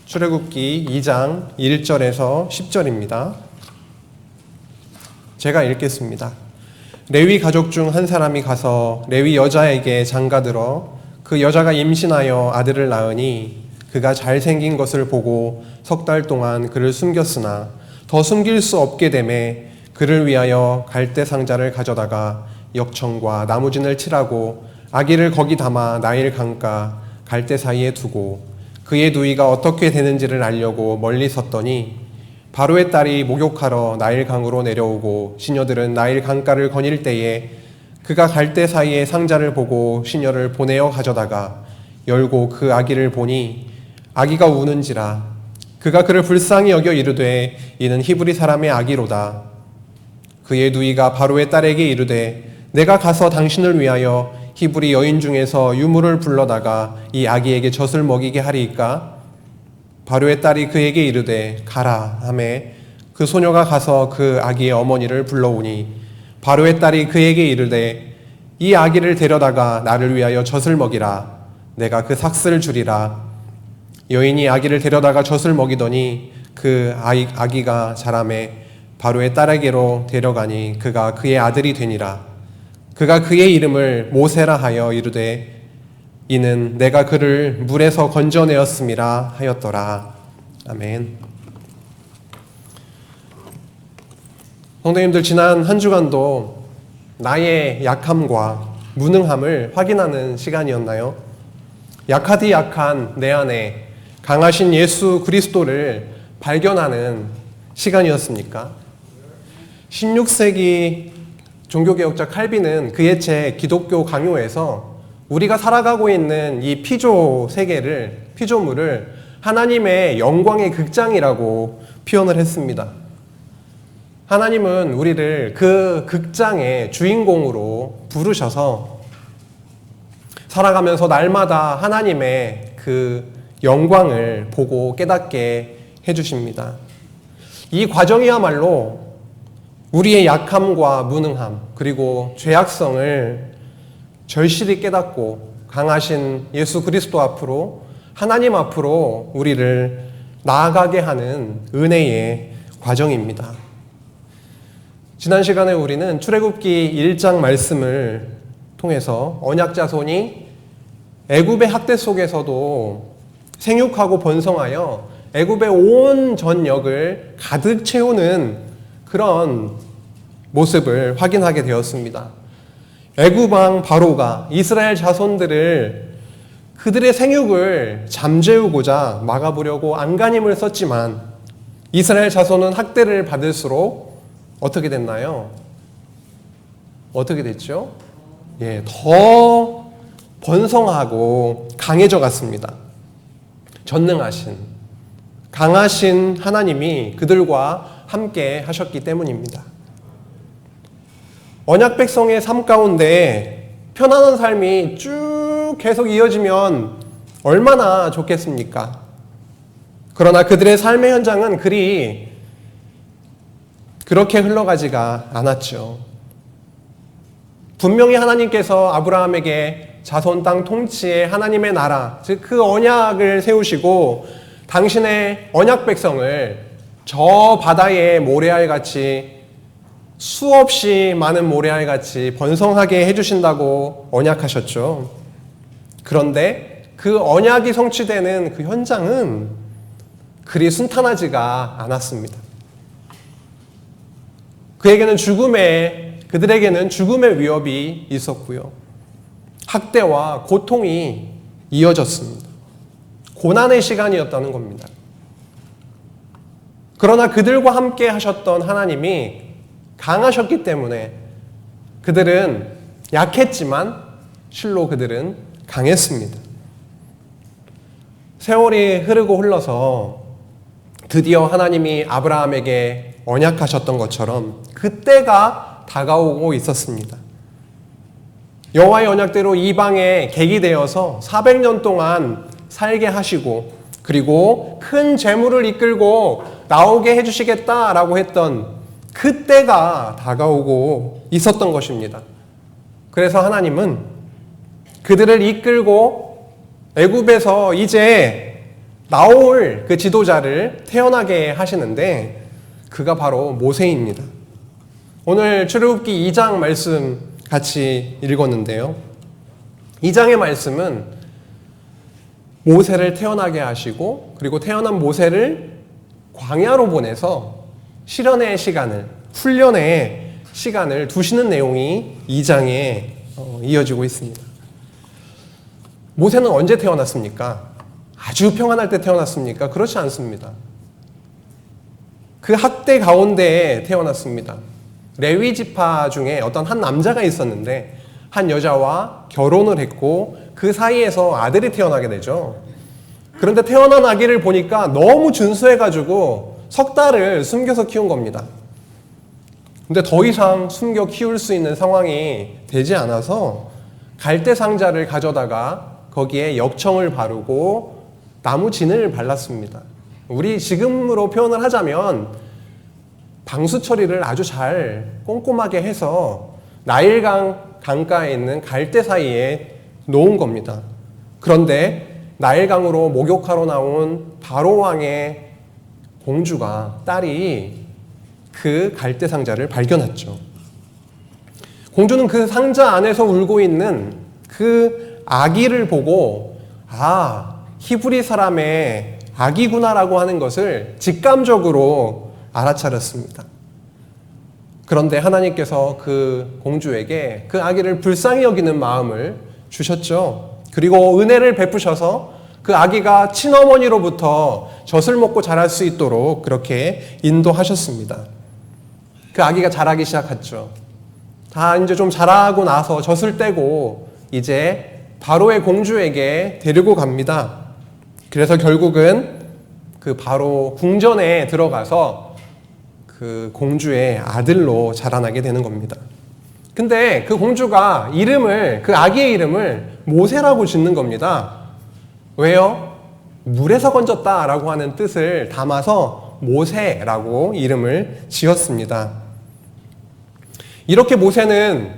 출애굽기 2장 1절에서 10절입니다. 제가 읽겠습니다. 레위 가족 중 한 사람이 가서 레위 여자에게 장가들어 그 여자가 임신하여 아들을 낳으니 그가 잘생긴 것을 보고 3달 동안 그를 숨겼으나 더 숨길 수 없게 되매 그를 위하여 갈대 상자를 가져다가 역청과 나무진을 칠하고 아기를 거기 담아 나일 강가 갈대 사이에 두고 그의 누이가 어떻게 되는지를 알려고 멀리 섰더니 바로의 딸이 목욕하러 나일 강으로 내려오고 시녀들은 나일 강가를 거닐 때에 그가 갈대 사이에 상자를 보고 시녀를 보내어 가져다가 열고 그 아기를 보니 아기가 우는지라 그가 그를 불쌍히 여겨 이르되 이는 히브리 사람의 아기로다. 그의 누이가 바로의 딸에게 이르되 내가 가서 당신을 위하여 히브리 여인 중에서 유물을 불러다가 이 아기에게 젖을 먹이게 하리이까? 바로의 딸이 그에게 이르되 가라 하매 그 소녀가 가서 그 아기의 어머니를 불러오니 바로의 딸이 그에게 이르되 이 아기를 데려다가 나를 위하여 젖을 먹이라. 내가 그 삭슬을 주리라. 여인이 아기를 데려다가 젖을 먹이더니 그 아기가 자라매 바로의 딸에게로 데려가니 그가 그의 아들이 되니라. 그가 그의 이름을 모세라 하여 이르되 이는 내가 그를 물에서 건져내었음이라 하였더라. 아멘. 성도님들, 지난 한 주간도 나의 약함과 무능함을 확인하는 시간이었나요? 약하디 약한 내 안에 강하신 예수 그리스도를 발견하는 시간이었습니까? 16세기 종교개혁자 칼빈은 그의 책 기독교 강요에서 우리가 살아가고 있는 이 피조물을 하나님의 영광의 극장이라고 표현을 했습니다. 하나님은 우리를 그 극장의 주인공으로 부르셔서 살아가면서 날마다 하나님의 그 영광을 보고 깨닫게 해주십니다. 이 과정이야말로 우리의 약함과 무능함 그리고 죄악성을 절실히 깨닫고 강하신 예수 그리스도 앞으로 하나님 앞으로 우리를 나아가게 하는 은혜의 과정입니다. 지난 시간에 우리는 출애굽기 1장 말씀을 통해서 언약 자손이 애굽의 학대 속에서도 생육하고 번성하여 애굽의 온 전역을 가득 채우는 그런 모습을 확인하게 되었습니다. 애굽 왕 바로가 이스라엘 자손들을 그들의 생육을 잠재우고자 막아보려고 안간힘을 썼지만 이스라엘 자손은 학대를 받을수록 어떻게 됐나요? 어떻게 됐죠? 더 번성하고 강해져 갔습니다. 전능하신, 강하신 하나님이 그들과 함께 하셨기 때문입니다. 언약 백성의 삶 가운데 편안한 삶이 쭉 계속 이어지면 얼마나 좋겠습니까? 그러나 그들의 삶의 현장은 그렇게 흘러가지가 않았죠. 분명히 하나님께서 아브라함에게 자손 땅 통치의 하나님의 나라, 즉 그 언약을 세우시고 당신의 언약 백성을 저 바다의 모래알같이 수없이 많은 모래알같이 번성하게 해주신다고 언약하셨죠. 그런데 그 언약이 성취되는 그 현장은 그리 순탄하지가 않았습니다. 그들에게는 죽음의 위협이 있었고요. 학대와 고통이 이어졌습니다. 고난의 시간이었다는 겁니다. 그러나 그들과 함께 하셨던 하나님이 강하셨기 때문에 그들은 약했지만 실로 그들은 강했습니다. 세월이 흐르고 흘러서 드디어 하나님이 아브라함에게 언약하셨던 것처럼 그때가 다가오고 있었습니다. 여호와의 언약대로 이방에 객이 되어서 400년 동안 살게 하시고 그리고 큰 재물을 이끌고 나오게 해주시겠다라고 했던 그때가 다가오고 있었던 것입니다. 그래서 하나님은 그들을 이끌고 애굽에서 이제 나올 그 지도자를 태어나게 하시는데 그가 바로 모세입니다. 오늘 출애굽기 2장 말씀 같이 읽었는데요. 2장의 말씀은 모세를 태어나게 하시고 그리고 태어난 모세를 광야로 보내서 실현의 시간을, 훈련의 시간을 두시는 내용이 2장에 이어지고 있습니다. 모세는 언제 태어났습니까? 아주 평안할 때 태어났습니까? 그렇지 않습니다. 그 학대 가운데에 태어났습니다. 레위 지파 중에 어떤 한 남자가 있었는데 한 여자와 결혼을 했고 그 사이에서 아들이 태어나게 되죠. 그런데 태어난 아기를 보니까 너무 준수해가지고 석 달을 숨겨서 키운 겁니다. 근데 더 이상 숨겨 키울 수 있는 상황이 되지 않아서 갈대 상자를 가져다가 거기에 역청을 바르고 나무 진을 발랐습니다. 우리 지금으로 표현을 하자면 방수 처리를 아주 잘 꼼꼼하게 해서 나일강 강가에 있는 갈대 사이에 놓은 겁니다. 그런데 나일강으로 목욕하러 나온 바로 왕의 공주가, 딸이 그 갈대 상자를 발견했죠. 공주는 그 상자 안에서 울고 있는 그 아기를 보고 히브리 사람의 아기구나라고 하는 것을 직감적으로 알아차렸습니다. 그런데 하나님께서 그 공주에게 그 아기를 불쌍히 여기는 마음을 주셨죠. 그리고 은혜를 베푸셔서 그 아기가 친어머니로부터 젖을 먹고 자랄 수 있도록 그렇게 인도하셨습니다. 그 아기가 자라기 시작했죠. 다 이제 좀 자라고 나서 젖을 떼고 이제 바로의 공주에게 데리고 갑니다. 그래서 결국은 그 바로 궁전에 들어가서 그 공주의 아들로 자라나게 되는 겁니다. 근데 그 공주가 그 아기의 이름을 모세라고 짓는 겁니다. 왜요? 물에서 건졌다라고 하는 뜻을 담아서 모세라고 이름을 지었습니다. 이렇게 모세는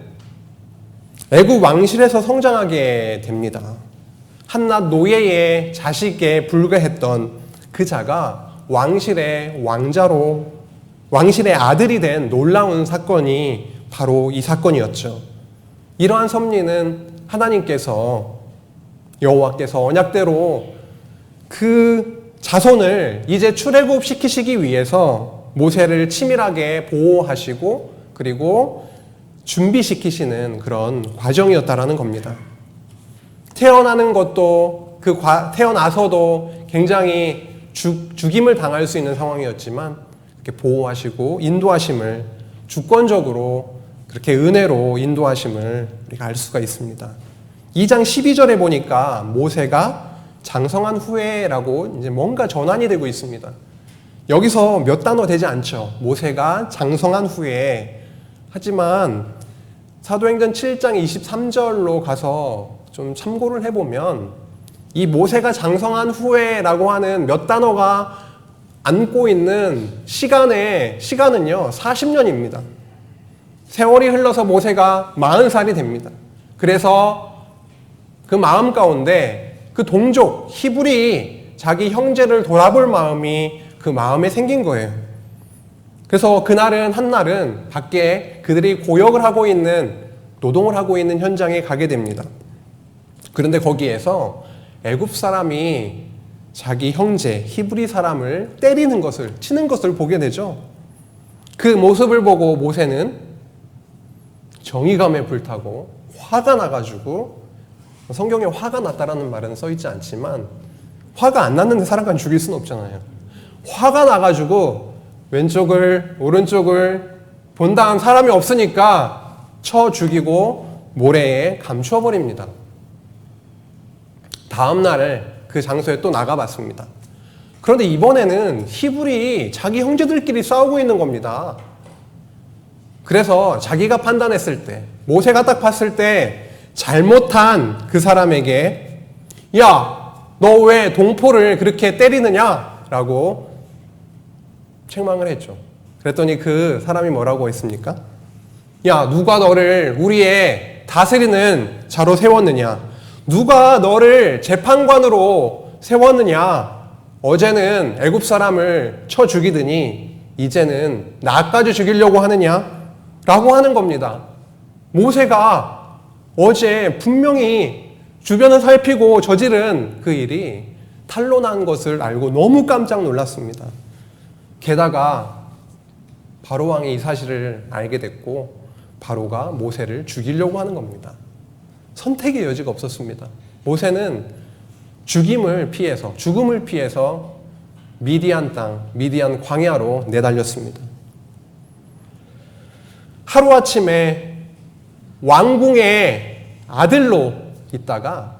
애굽 왕실에서 성장하게 됩니다. 한낱 노예의 자식에 불과했던 그 자가 왕실의 아들이 된 놀라운 사건이 바로 이 사건이었죠. 이러한 섭리는 하나님께서, 여호와께서 언약대로 그 자손을 이제 출애굽시키시기 위해서 모세를 치밀하게 보호하시고 그리고 준비시키시는 그런 과정이었다라는 겁니다. 태어나는 것도 태어나서도 굉장히 죽임을 당할 수 있는 상황이었지만 이렇게 보호하시고 인도하심을 주권적으로 그렇게 은혜로 인도하심을 우리가 알 수가 있습니다. 2장 12절에 보니까 모세가 장성한 후에라고 이제 뭔가 전환이 되고 있습니다. 여기서 몇 단어 되지 않죠. 모세가 장성한 후에. 하지만 사도행전 7장 23절로 가서 좀 참고를 해보면 이 모세가 장성한 후에라고 하는 몇 단어가 안고 있는 시간은요 40년입니다. 세월이 흘러서 모세가 40살이 됩니다. 그래서 그 마음 가운데 그 동족 히브리 자기 형제를 돌아볼 마음이 그 마음에 생긴 거예요. 그래서 한날은 밖에 그들이 고역을 하고 있는, 노동을 하고 있는 현장에 가게 됩니다. 그런데 거기에서 애굽 사람이 자기 형제 히브리 사람을 치는 것을 보게 되죠. 그 모습을 보고 모세는 정의감에 불타고 화가 나가지고, 성경에 화가 났다라는 말은 써있지 않지만 화가 안 났는데 사람을 죽일 수는 없잖아요. 화가 나가지고 왼쪽을 오른쪽을 본 다음 사람이 없으니까 쳐 죽이고 모래에 감추어 버립니다. 다음 날에 그 장소에 또 나가봤습니다. 그런데 이번에는 히브리 자기 형제들끼리 싸우고 있는 겁니다. 그래서 자기가 판단했을 때, 모세가 딱 봤을 때 잘못한 그 사람에게 야, 너 왜 동포를 그렇게 때리느냐? 라고 책망을 했죠. 그랬더니 그 사람이 뭐라고 했습니까? 야, 누가 너를 우리의 다스리는 자로 세웠느냐? 누가 너를 재판관으로 세웠느냐? 어제는 애굽 사람을 쳐 죽이더니 이제는 나까지 죽이려고 하느냐? 라고 하는 겁니다. 모세가 어제 분명히 주변을 살피고 저지른 그 일이 탄로난 것을 알고 너무 깜짝 놀랐습니다. 게다가 바로왕이 이 사실을 알게 됐고 바로가 모세를 죽이려고 하는 겁니다. 선택의 여지가 없었습니다. 모세는 죽음을 피해서 미디안 땅, 미디안 광야로 내달렸습니다. 하루아침에 왕궁의 아들로 있다가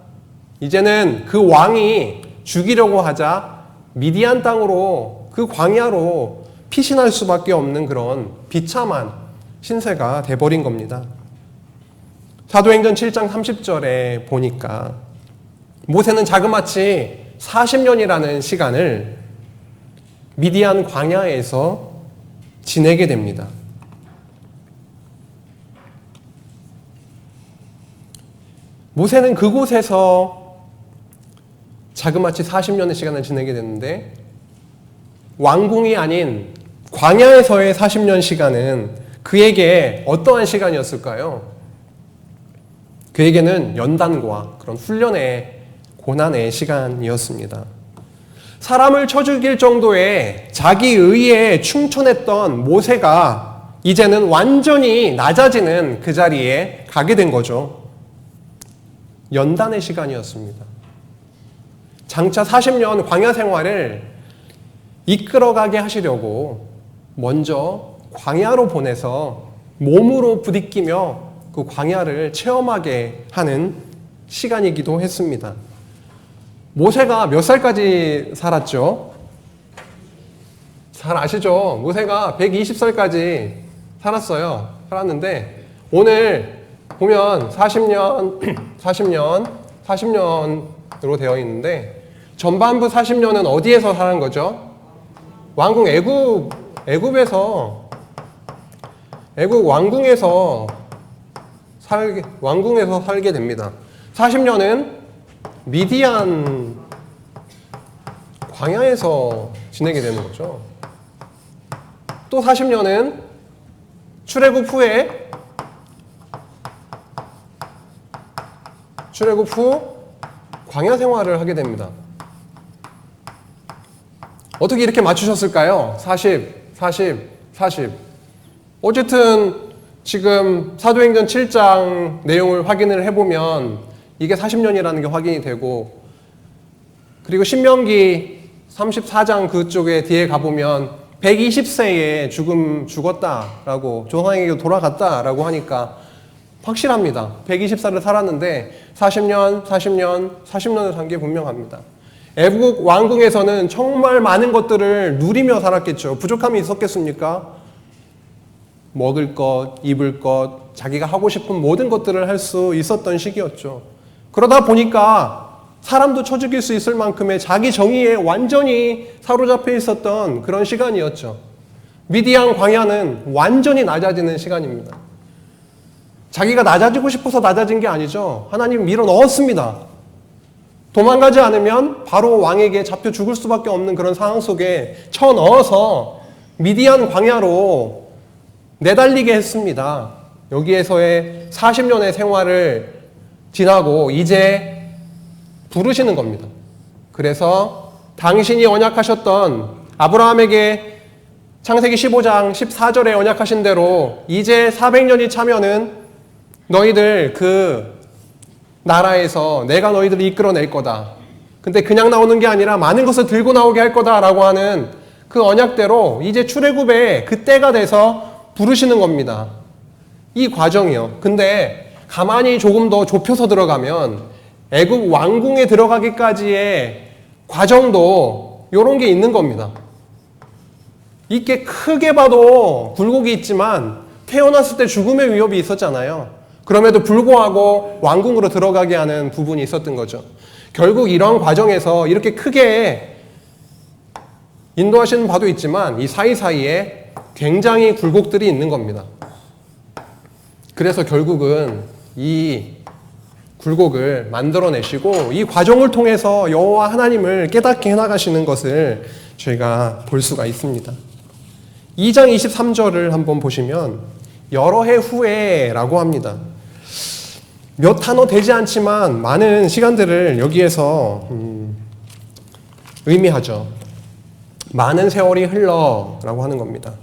이제는 그 왕이 죽이려고 하자 미디안 땅으로 그 광야로 피신할 수밖에 없는 그런 비참한 신세가 돼버린 겁니다. 사도행전 7장 30절에 보니까 모세는 자그마치 40년이라는 시간을 미디안 광야에서 지내게 됩니다. 모세는 그곳에서 자그마치 40년의 시간을 지내게 됐는데 왕궁이 아닌 광야에서의 40년 시간은 그에게 어떠한 시간이었을까요? 그에게는 연단과 그런 훈련의 고난의 시간이었습니다. 사람을 쳐 죽일 정도의 자기 의에 충천했던 모세가 이제는 완전히 낮아지는 그 자리에 가게 된 거죠. 연단의 시간이었습니다. 장차 40년 광야 생활을 이끌어가게 하시려고 먼저 광야로 보내서 몸으로 부딪히며 그 광야를 체험하게 하는 시간이기도 했습니다. 모세가 몇 살까지 살았죠? 잘 아시죠? 모세가 120살까지 살았는데 오늘 보면 40년으로 되어 있는데 전반부 40년은 어디에서 사는 거죠? 왕궁 애굽에서 왕궁에서 살게 됩니다. 40년은 미디안 광야에서 지내게 되는 거죠. 또 40년은 출애굽 후 광야 생활을 하게 됩니다. 어떻게 이렇게 맞추셨을까요? 40. 어쨌든 지금 사도행전 7장 내용을 확인을 해보면 이게 40년이라는 게 확인이 되고 그리고 신명기 34장 그쪽에 뒤에 가보면 120세에 죽었다라고 조상에게 돌아갔다라고 하니까 확실합니다. 120살을 살았는데 40년을 산 게 분명합니다. 애국 왕궁에서는 정말 많은 것들을 누리며 살았겠죠. 부족함이 있었겠습니까? 먹을 것, 입을 것, 자기가 하고 싶은 모든 것들을 할 수 있었던 시기였죠. 그러다 보니까 사람도 쳐 죽일 수 있을 만큼의 자기 정의에 완전히 사로잡혀 있었던 그런 시간이었죠. 미디안 광야는 완전히 낮아지는 시간입니다. 자기가 낮아지고 싶어서 낮아진 게 아니죠. 하나님 밀어 넣었습니다. 도망가지 않으면 바로 왕에게 잡혀 죽을 수밖에 없는 그런 상황 속에 쳐 넣어서 미디안 광야로 내달리게 했습니다. 여기에서의 40년의 생활을 지나고 이제 부르시는 겁니다. 그래서 당신이 언약하셨던 아브라함에게 창세기 15장 14절에 언약하신 대로 이제 400년이 차면은 너희들 그 나라에서 내가 너희들을 이끌어낼 거다. 근데 그냥 나오는 게 아니라 많은 것을 들고 나오게 할 거다라고 하는 그 언약대로 이제 출애굽의 그 때가 돼서 부르시는 겁니다. 이 과정이요. 근데 가만히 조금 더 좁혀서 들어가면 애굽 왕궁에 들어가기까지의 과정도 이런 게 있는 겁니다. 이게 크게 봐도 굴곡이 있지만 태어났을 때 죽음의 위협이 있었잖아요. 그럼에도 불구하고 왕궁으로 들어가게 하는 부분이 있었던 거죠. 결국 이런 과정에서 이렇게 크게 인도하시는 바도 있지만 이 사이사이에 굉장히 굴곡들이 있는 겁니다. 그래서 결국은 이 굴곡을 만들어내시고 이 과정을 통해서 여호와 하나님을 깨닫게 해나가시는 것을 저희가 볼 수가 있습니다. 2장 23절을 한번 보시면 여러 해 후에라고 합니다. 몇 단어 되지 않지만 많은 시간들을 여기에서 의미하죠. 많은 세월이 흘러라고 하는 겁니다.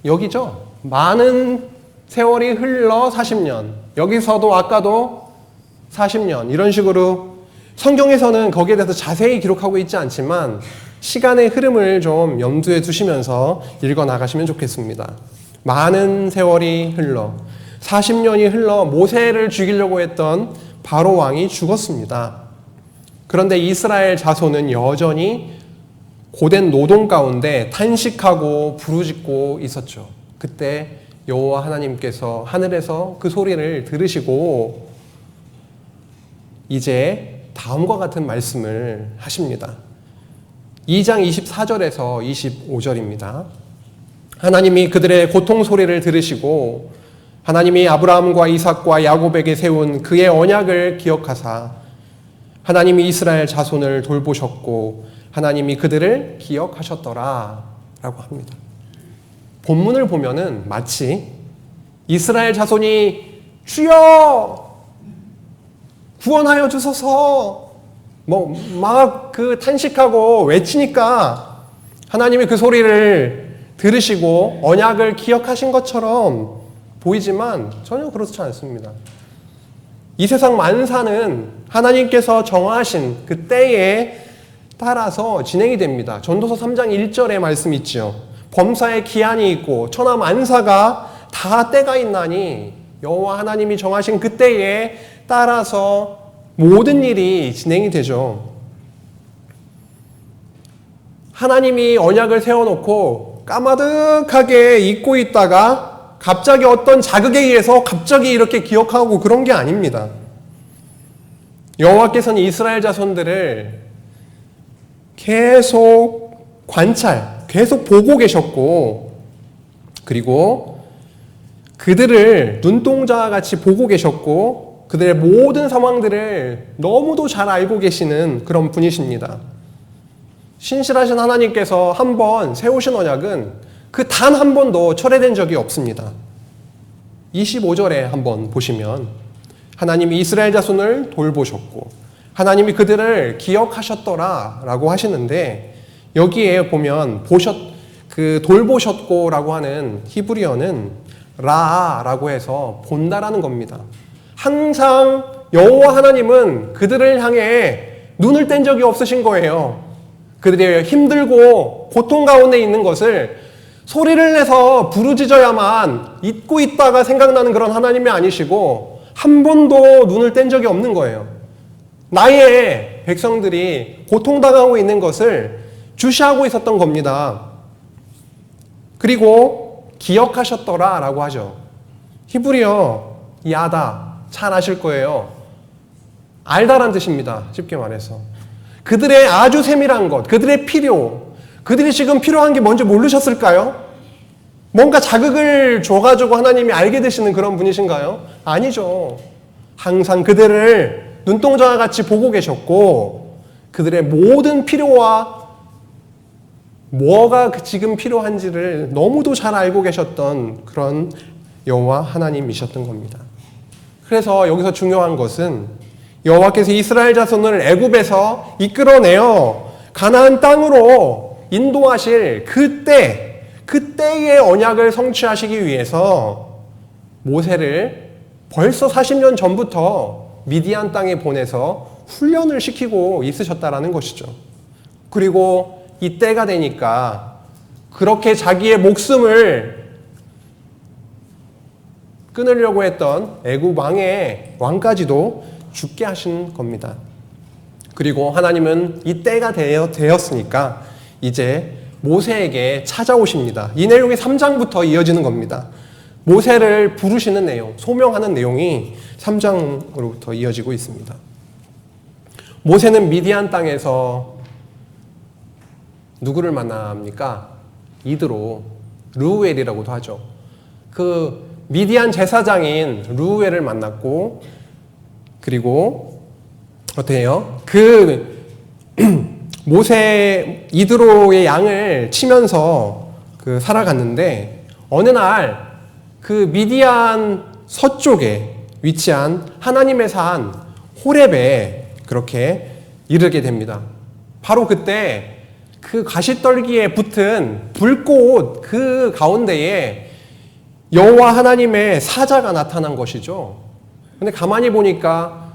여기죠. 많은 세월이 흘러 40년. 여기서도 아까도 40년. 이런 식으로 성경에서는 거기에 대해서 자세히 기록하고 있지 않지만 시간의 흐름을 좀 염두에 두시면서 읽어 나가시면 좋겠습니다. 많은 세월이 흘러 40년이 흘러 모세를 죽이려고 했던 바로 왕이 죽었습니다. 그런데 이스라엘 자손은 여전히 고된 노동 가운데 탄식하고 부르짖고 있었죠. 그때 여호와 하나님께서 하늘에서 그 소리를 들으시고 이제 다음과 같은 말씀을 하십니다. 2장 24절에서 25절입니다. 하나님이 그들의 고통 소리를 들으시고 하나님이 아브라함과 이삭과 야곱에게 세운 그의 언약을 기억하사 하나님이 이스라엘 자손을 돌보셨고 하나님이 그들을 기억하셨더라 라고 합니다. 본문을 보면은 마치 이스라엘 자손이 주여 구원하여 주소서 막 그 탄식하고 외치니까 하나님이 그 소리를 들으시고 언약을 기억하신 것처럼 보이지만 전혀 그렇지 않습니다. 이 세상 만사는 하나님께서 정하신 그 때에 따라서 진행이 됩니다. 전도서 3장 1절의 말씀 있죠. 범사에 기한이 있고 천하 만사가 다 때가 있나니 여호와 하나님이 정하신 그 때에 따라서 모든 일이 진행이 되죠. 하나님이 언약을 세워놓고 까마득하게 잊고 있다가 갑자기 어떤 자극에 의해서 갑자기 이렇게 기억하고 그런 게 아닙니다. 여호와께서는 이스라엘 자손들을 계속 관찰, 계속 보고 계셨고 그리고 그들을 눈동자와 같이 보고 계셨고 그들의 모든 상황들을 너무도 잘 알고 계시는 그런 분이십니다. 신실하신 하나님께서 한번 세우신 언약은 그 단 한 번도 철회된 적이 없습니다. 25절에 한번 보시면 하나님이 이스라엘 자손을 돌보셨고 하나님이 그들을 기억하셨더라 라고 하시는데 여기에 보면 돌보셨고 라고 하는 히브리어는 라라고 해서 본다라는 겁니다. 항상 여호와 하나님은 그들을 향해 눈을 뗀 적이 없으신 거예요. 그들이 힘들고 고통 가운데 있는 것을 소리를 내서 부르짖어야만 잊고 있다가 생각나는 그런 하나님이 아니시고 한 번도 눈을 뗀 적이 없는 거예요. 나의 백성들이 고통당하고 있는 것을 주시하고 있었던 겁니다. 그리고 기억하셨더라 라고 하죠. 히브리어 야다 잘 아실 거예요. 알다란 뜻입니다. 쉽게 말해서 그들의 아주 세밀한 것, 그들의 필요, 그들이 지금 필요한 게 뭔지 모르셨을까요? 뭔가 자극을 줘가지고 하나님이 알게 되시는 그런 분이신가요? 아니죠. 항상 그들을 눈동자와 같이 보고 계셨고 그들의 모든 필요와 뭐가 지금 필요한지를 너무도 잘 알고 계셨던 그런 여호와 하나님이셨던 겁니다. 그래서 여기서 중요한 것은 여호와께서 이스라엘 자손을 애굽에서 이끌어내어 가나안 땅으로 인도하실 그때의 언약을 성취하시기 위해서 모세를 벌써 40년 전부터 미디안 땅에 보내서 훈련을 시키고 있으셨다라는 것이죠. 그리고 이 때가 되니까 그렇게 자기의 목숨을 끊으려고 했던 애굽 왕까지도 죽게 하신 겁니다. 그리고 하나님은 이 때가 되었으니까 이제 모세에게 찾아오십니다. 이 내용이 3장부터 이어지는 겁니다. 모세를 부르시는 내용, 소명하는 내용이 3장으로부터 이어지고 있습니다. 모세는 미디안 땅에서 누구를 만납니까? 이드로, 르우엘이라고도 하죠. 그 미디안 제사장인 루우엘을 만났고, 그리고 어떻게 해요? 그 모세 이드로의 양을 치면서 살아갔는데, 어느 날 그 미디안 서쪽에 위치한 하나님의 산 호렙에 그렇게 이르게 됩니다. 바로 그때 그 가시떨기에 붙은 불꽃 그 가운데에 여호와 하나님의 사자가 나타난 것이죠. 근데 가만히 보니까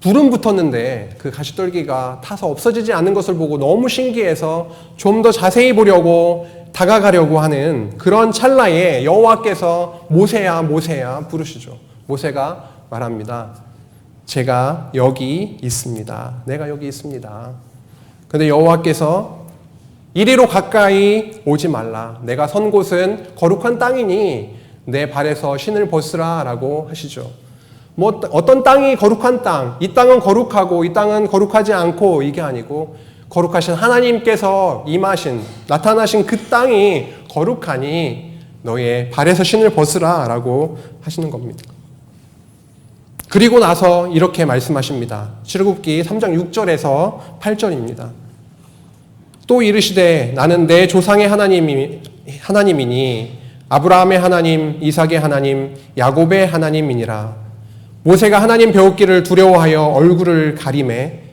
불은 붙었는데 그 가시떨기가 타서 없어지지 않는 것을 보고 너무 신기해서 좀 더 자세히 보려고 다가가려고 하는 그런 찰나에 여호와께서 모세야 모세야 부르시죠. 모세가 말합니다. 제가 여기 있습니다. 내가 여기 있습니다. 그런데 여호와께서 이리로 가까이 오지 말라. 내가 선 곳은 거룩한 땅이니 내 발에서 신을 벗으라 라고 하시죠. 뭐 어떤 땅이 거룩한 땅, 이 땅은 거룩하고 이 땅은 거룩하지 않고 이게 아니고 거룩하신 하나님께서 임하신 나타나신 그 땅이 거룩하니 너의 발에서 신을 벗으라 라고 하시는 겁니다. 그리고 나서 이렇게 말씀하십니다. 출애굽기 3장 6절에서 8절입니다. 또 이르시되 나는 내 조상의 하나님이니 아브라함의 하나님, 이삭의 하나님, 야곱의 하나님이니라. 모세가 하나님 배웠기를 두려워하여 얼굴을 가리매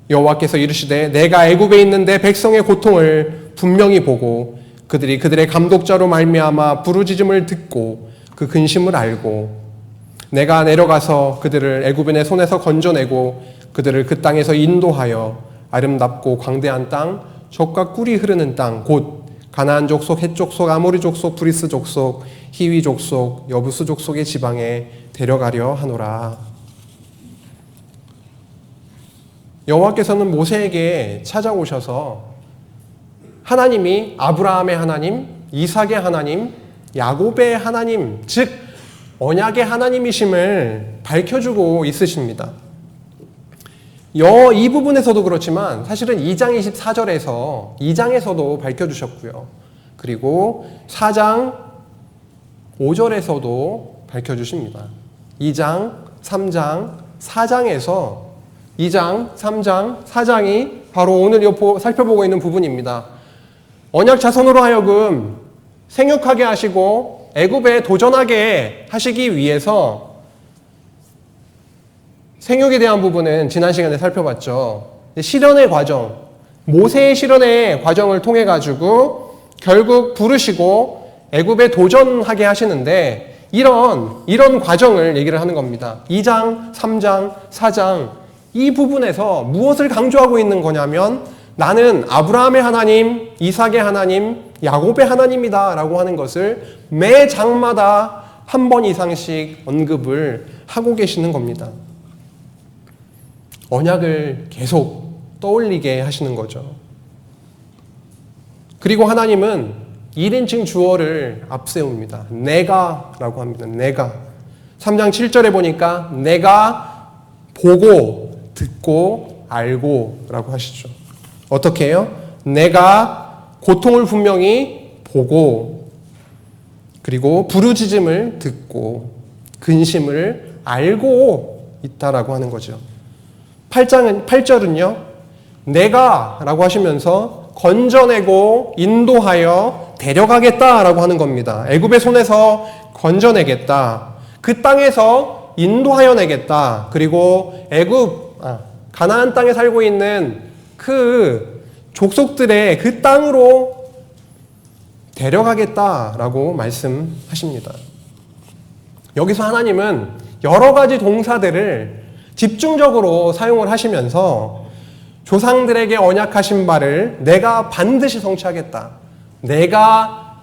여호와께서 이르시되 내가 애굽에 있는 내 백성의 고통을 분명히 보고 그들이 그들의 감독자로 말미암아 부르짖음을 듣고 그 근심을 알고 내가 내려가서 그들을 애굽인의 손에서 건져내고 그들을 그 땅에서 인도하여 아름답고 광대한 땅, 젖과 꿀이 흐르는 땅, 곧 가나안 족속, 헷 족속, 아모리 족속, 브리스 족속, 히위 족속, 여부스 족속의 지방에 데려가려 하노라. 여호와께서는 모세에게 찾아오셔서 하나님이 아브라함의 하나님, 이삭의 하나님, 야곱의 하나님, 즉 언약의 하나님이심을 밝혀주고 있으십니다. 이 부분에서도 그렇지만 사실은 2장 24절에서 2장에서도 밝혀주셨고요. 그리고 4장 5절에서도 밝혀주십니다. 2장, 3장, 4장에서 2장, 3장, 4장이 바로 오늘 살펴보고 있는 부분입니다. 언약 자손으로 하여금 생육하게 하시고 애굽에 도전하게 하시기 위해서 생육에 대한 부분은 지난 시간에 살펴봤죠. 실현의 과정, 모세의 실현의 과정을 통해 가지고 결국 부르시고 애굽에 도전하게 하시는데 이런 과정을 얘기를 하는 겁니다. 2장, 3장, 4장 이 부분에서 무엇을 강조하고 있는 거냐면 나는 아브라함의 하나님, 이삭의 하나님, 야곱의 하나님이다 라고 하는 것을 매 장마다 한 번 이상씩 언급을 하고 계시는 겁니다. 언약을 계속 떠올리게 하시는 거죠. 그리고 하나님은 1인칭 주어를 앞세웁니다. 내가 라고 합니다. 내가. 3장 7절에 보니까 내가 보고 듣고 알고 라고 하시죠. 어떻게 해요? 내가 고통을 분명히 보고 그리고 부르짖음을 듣고 근심을 알고 있다라고 하는 거죠. 8절은요. 내가 라고 하시면서 건져내고 인도하여 데려가겠다라고 하는 겁니다. 애굽의 손에서 건져내겠다. 그 땅에서 인도하여 내겠다. 그리고 가나안 땅에 살고 있는 그 족속들의 그 땅으로 데려가겠다라고 말씀하십니다. 여기서 하나님은 여러 가지 동사들을 집중적으로 사용을 하시면서 조상들에게 언약하신 바를 내가 반드시 성취하겠다. 내가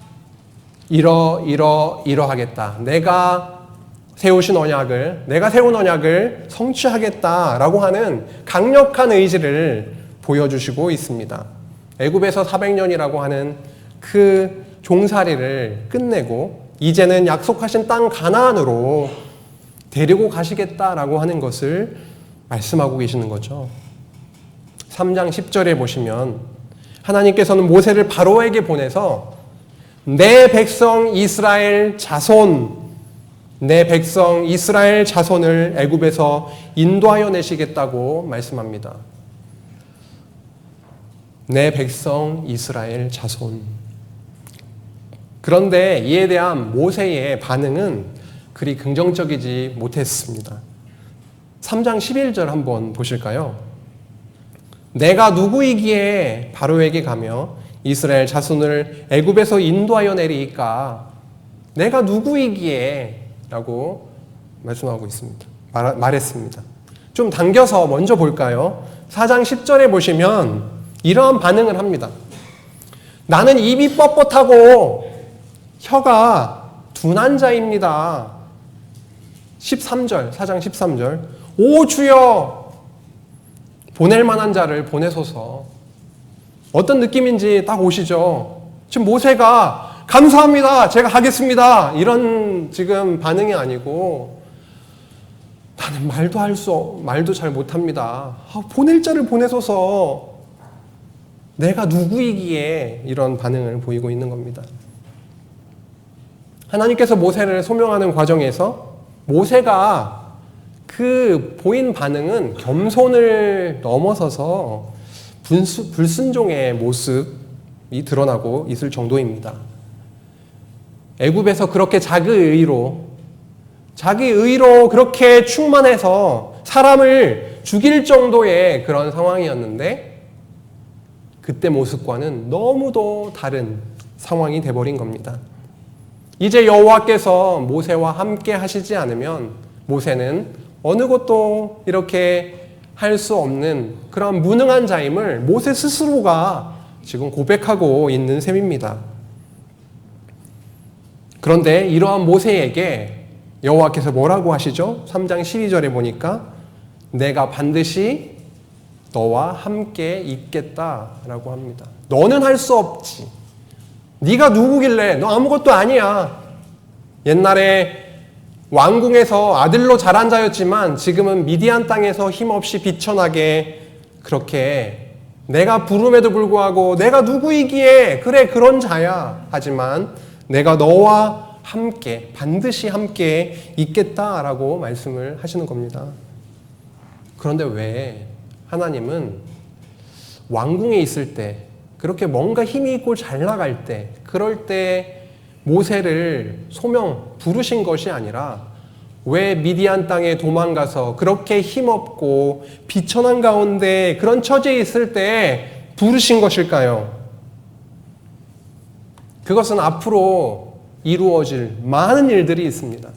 이러하겠다. 내가 세우신 언약을, 내가 세운 언약을 성취하겠다라고 하는 강력한 의지를 보여주시고 있습니다. 애굽에서 400년이라고 하는 그 종살이를 끝내고 이제는 약속하신 땅 가나안으로 데리고 가시겠다라고 하는 것을 말씀하고 계시는 거죠. 3장 10절에 보시면 하나님께서는 모세를 바로에게 보내서 내 백성 이스라엘 자손 내 백성 이스라엘 자손을 애굽에서 인도하여 내시겠다고 말씀합니다. 내 백성 이스라엘 자손. 그런데 이에 대한 모세의 반응은 그리 긍정적이지 못했습니다. 3장 11절 한번 보실까요? 내가 누구이기에 바로에게 가며 이스라엘 자손을 애굽에서 인도하여 내리이까? 내가 누구이기에? 라고 말씀하고 있습니다. 말했습니다. 좀 당겨서 먼저 볼까요? 4장 10절에 보시면 이러한 반응을 합니다. 나는 입이 뻣뻣하고 혀가 둔한 자입니다. 13절, 4장 13절. 오 주여, 보낼 만한 자를 보내소서. 어떤 느낌인지 딱 오시죠? 지금 모세가 감사합니다, 제가 하겠습니다, 이런 지금 반응이 아니고, 나는 말도 잘 못합니다. 보낼 자를 보내소서. 내가 누구이기에 이런 반응을 보이고 있는 겁니다. 하나님께서 모세를 소명하는 과정에서 모세가 그 보인 반응은 겸손을 넘어서서 불순종의 모습이 드러나고 있을 정도입니다. 애굽에서 그렇게 자기 의로 그렇게 충만해서 사람을 죽일 정도의 그런 상황이었는데, 그때 모습과는 너무도 다른 상황이 돼버린 겁니다. 이제 여호와께서 모세와 함께 하시지 않으면 모세는 어느 것도 이렇게 할 수 없는 그런 무능한 자임을 모세 스스로가 지금 고백하고 있는 셈입니다. 그런데 이러한 모세에게 여호와께서 뭐라고 하시죠? 3장 12절에 보니까 내가 반드시 너와 함께 있겠다라고 합니다. 너는 할 수 없지. 네가 누구길래? 너 아무것도 아니야. 옛날에 왕궁에서 아들로 자란 자였지만 지금은 미디안 땅에서 힘없이 비천하게 그렇게 내가 부름에도 불구하고 내가 누구이기에 그래 그런 자야. 하지만 내가 너와 함께 반드시 함께 있겠다라고 말씀을 하시는 겁니다. 그런데 왜 하나님은 왕궁에 있을 때 그렇게 뭔가 힘이 있고 잘 나갈 때 그럴 때 모세를 부르신 것이 아니라 왜 미디안 땅에 도망가서 그렇게 힘없고 비천한 가운데 그런 처지에 있을 때 부르신 것일까요? 그것은 앞으로 이루어질 많은 일들이 있습니다.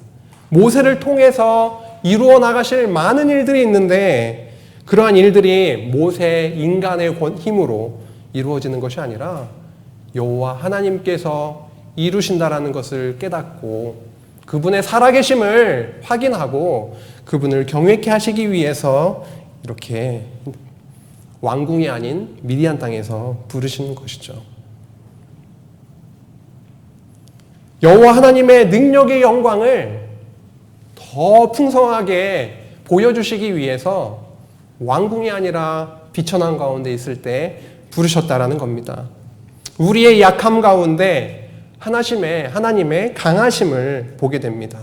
모세를 통해서 이루어 나가실 많은 일들이 있는데 그러한 일들이 모세 인간의 힘으로 이루어지는 것이 아니라 여호와 하나님께서 이루신다라는 것을 깨닫고 그분의 살아계심을 확인하고 그분을 경외케 하시기 위해서 이렇게 왕궁이 아닌 미디안 땅에서 부르시는 것이죠. 여호와 하나님의 능력의 영광을 더 풍성하게 보여주시기 위해서 왕궁이 아니라 비천한 가운데 있을 때 부르셨다라는 겁니다. 우리의 약함 가운데 하나님의 강하심을 보게 됩니다.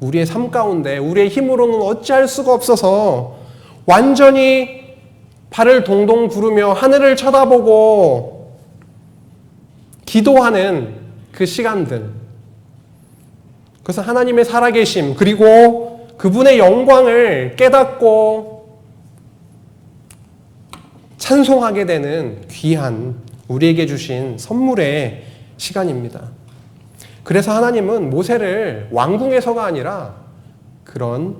우리의 삶 가운데 우리의 힘으로는 어찌할 수가 없어서 완전히 발을 동동 구르며 하늘을 쳐다보고 기도하는 그 시간들, 그래서 하나님의 살아계심 그리고 그분의 영광을 깨닫고 찬송하게 되는 귀한 우리에게 주신 선물의 시간입니다. 그래서 하나님은 모세를 왕궁에서가 아니라 그런